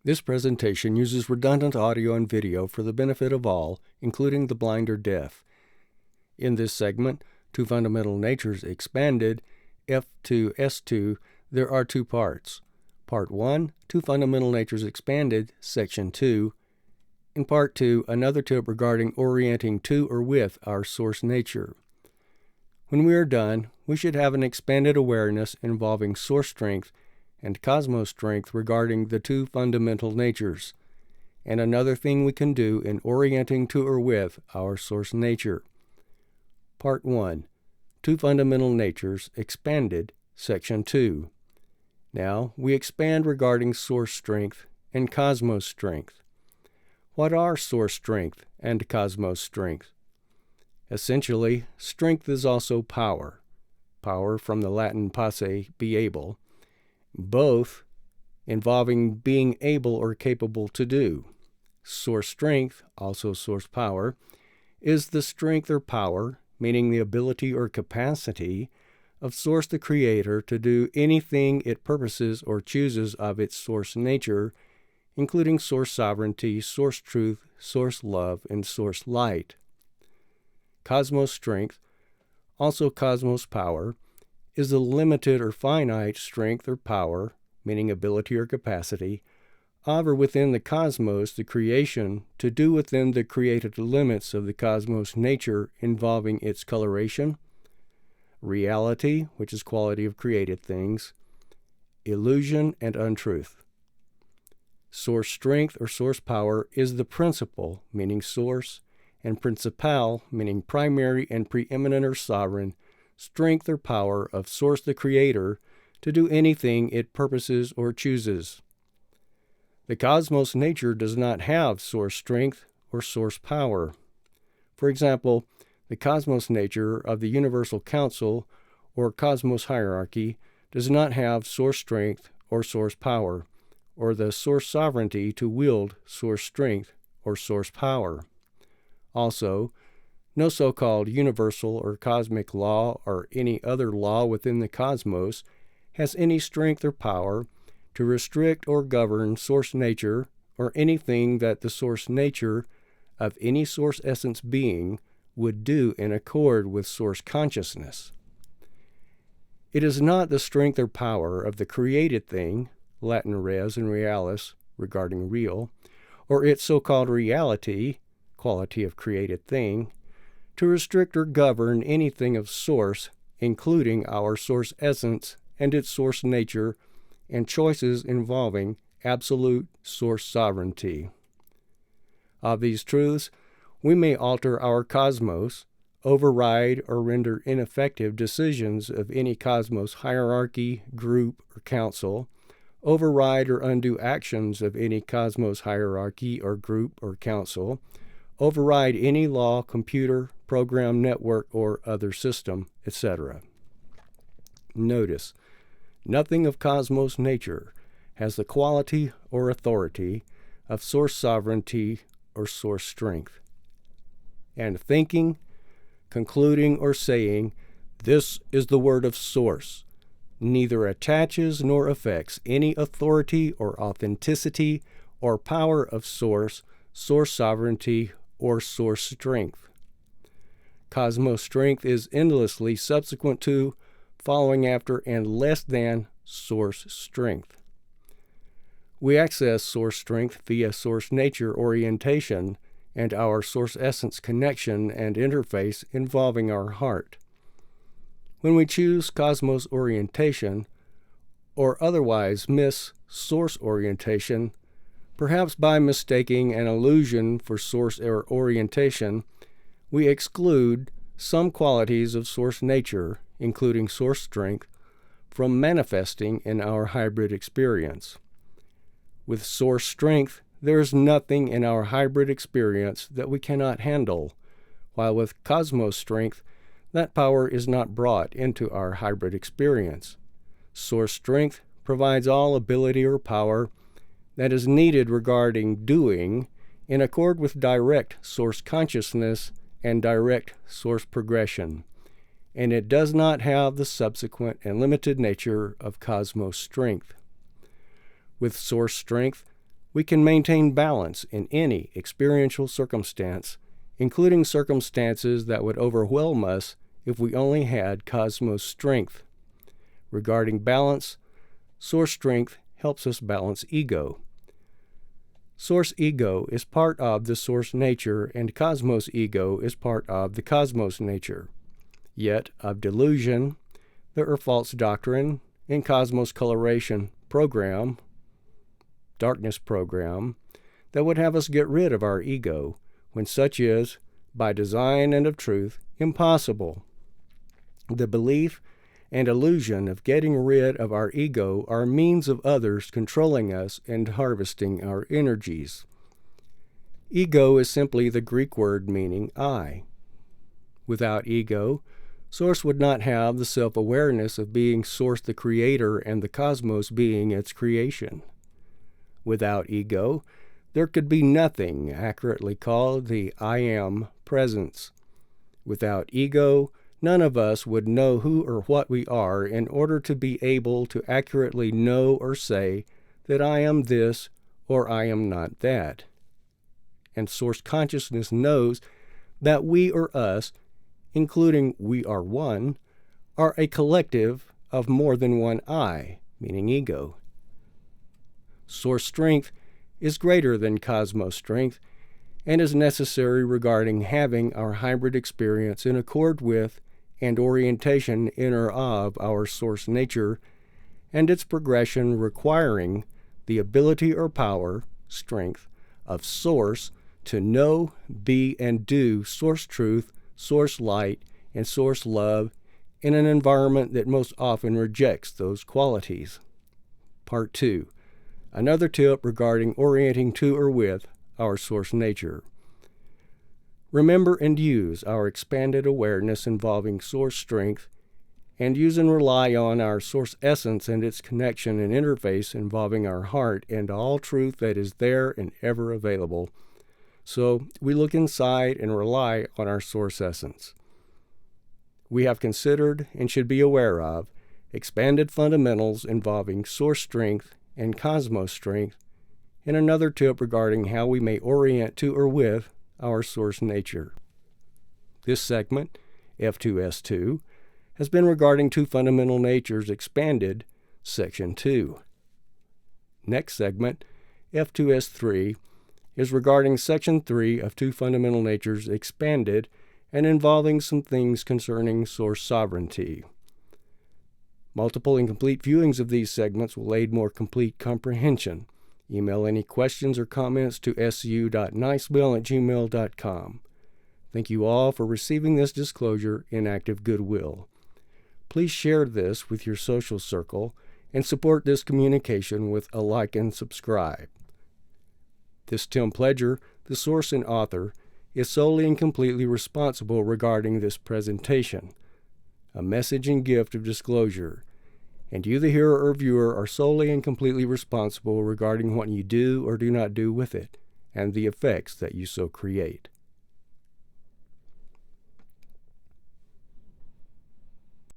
This presentation uses redundant audio and video for the benefit of all, including the blind or deaf. In this segment, Two Fundamental Natures Expanded, F2S2, there are two parts. Part 1, Two Fundamental Natures Expanded, Section 2. In Part 2, another tip regarding orienting to or with our source nature. When we are done, we should have an expanded awareness involving source strength and cosmos strength regarding the two fundamental natures, and another thing we can do in orienting to or with our source nature. Part 1, Two Fundamental Natures Expanded, Section 2. Now, we expand regarding source strength and cosmos strength. What are source strength and cosmos strength? Essentially, strength is also power. Power from the Latin posse, be able. Both involving being able or capable to do. Source strength, also source power, is the strength or power, meaning the ability or capacity of source the creator to do anything it purposes or chooses of its source nature, including source sovereignty, source truth, source love, and source light. Cosmos strength, also cosmos power, is the limited or finite strength or power, meaning ability or capacity, of or within the cosmos, the creation, to do within the created limits of the cosmos nature involving its coloration, reality, which is quality of created things, illusion, and untruth. Source strength or source power is the principle, meaning source, and principal, meaning primary and preeminent or sovereign, strength or power of source the creator to do anything it purposes or chooses. The cosmos nature does not have source strength or source power. For example, the cosmos nature of the universal council or cosmos hierarchy does not have source strength or source power, or the source sovereignty to wield source strength or source power. Also, no so-called universal or cosmic law or any other law within the cosmos has any strength or power to restrict or govern source nature or anything that the source nature of any source essence being would do in accord with source consciousness. It is not the strength or power of the created thing, Latin res and realis, regarding real, or its so-called reality, quality of created thing, to restrict or govern anything of source, including our source essence and its source nature, and choices involving absolute source sovereignty. Of these truths, we may alter our cosmos, override or render ineffective decisions of any cosmos hierarchy, group, or council, override or undo actions of any cosmos hierarchy or group or council, override any law, computer, program, network, or other system, etc. Notice, nothing of cosmos nature has the quality or authority of source sovereignty or source strength. And thinking, concluding, or saying, "This is the word of source," neither attaches nor affects any authority or authenticity or power of source, source sovereignty, or source strength. Cosmos strength is endlessly subsequent to, following after, and less than source strength. We access source strength via source nature orientation and our source essence connection and interface involving our heart. When we choose cosmos orientation, or otherwise miss source orientation, perhaps by mistaking an illusion for source or orientation, we exclude some qualities of source nature, including source strength, from manifesting in our hybrid experience. With source strength, there is nothing in our hybrid experience that we cannot handle, while with cosmos strength, that power is not brought into our hybrid experience. Source strength provides all ability or power that is needed regarding doing in accord with direct source consciousness and direct source progression, and it does not have the subsequent and limited nature of cosmos strength. With source strength, We can maintain balance in any experiential circumstance, including circumstances that would overwhelm us if we only had cosmos strength. Regarding balance, source strength helps us balance ego. Source ego is part of the source nature, and cosmos ego is part of the cosmos nature. Yet, of delusion, there are false doctrine and cosmos coloration program, darkness program, that would have us get rid of our ego, when such is, by design and of truth, impossible. The belief and illusion of getting rid of our ego are means of others controlling us and harvesting our energies. Ego is simply the Greek word meaning I. Without ego, Source would not have the self-awareness of being Source the Creator and the cosmos being its creation. Without ego, there could be nothing accurately called the I Am presence. Without ego, none of us would know who or what we are in order to be able to accurately know or say that I am this or I am not that. And Source consciousness knows that we or us, including we are one, are a collective of more than one I, meaning ego. Source strength is greater than cosmos strength and is necessary regarding having our hybrid experience in accord with and orientation in or of our source nature, and its progression requiring the ability or power, strength, of Source to know, be, and do Source truth, Source light, and Source love in an environment that most often rejects those qualities. Part 2. Another tip regarding orienting to or with our source nature. Remember and use our expanded awareness involving source strength, and use and rely on our source essence and its connection and interface involving our heart and all truth that is there and ever available. So we look inside and rely on our source essence. We have considered and should be aware of expanded fundamentals involving source strength and cosmos strength, and another tip regarding how we may orient to or with our source nature. This segment, F2S2, has been regarding two fundamental natures expanded, Section 2. Next segment, F2S3, is regarding Section 3 of two fundamental natures expanded and involving some things concerning source sovereignty. Multiple and complete viewings of these segments will aid more complete comprehension. Email any questions or comments to su.nicebill@gmail.com. Thank you all for receiving this disclosure in active goodwill. Please share this with your social circle and support this communication with a like and subscribe. This Tim Pledger, the source and author, is solely and completely responsible regarding this presentation, a message and gift of disclosure, and you, the hearer or viewer, are solely and completely responsible regarding what you do or do not do with it, and the effects that you so create.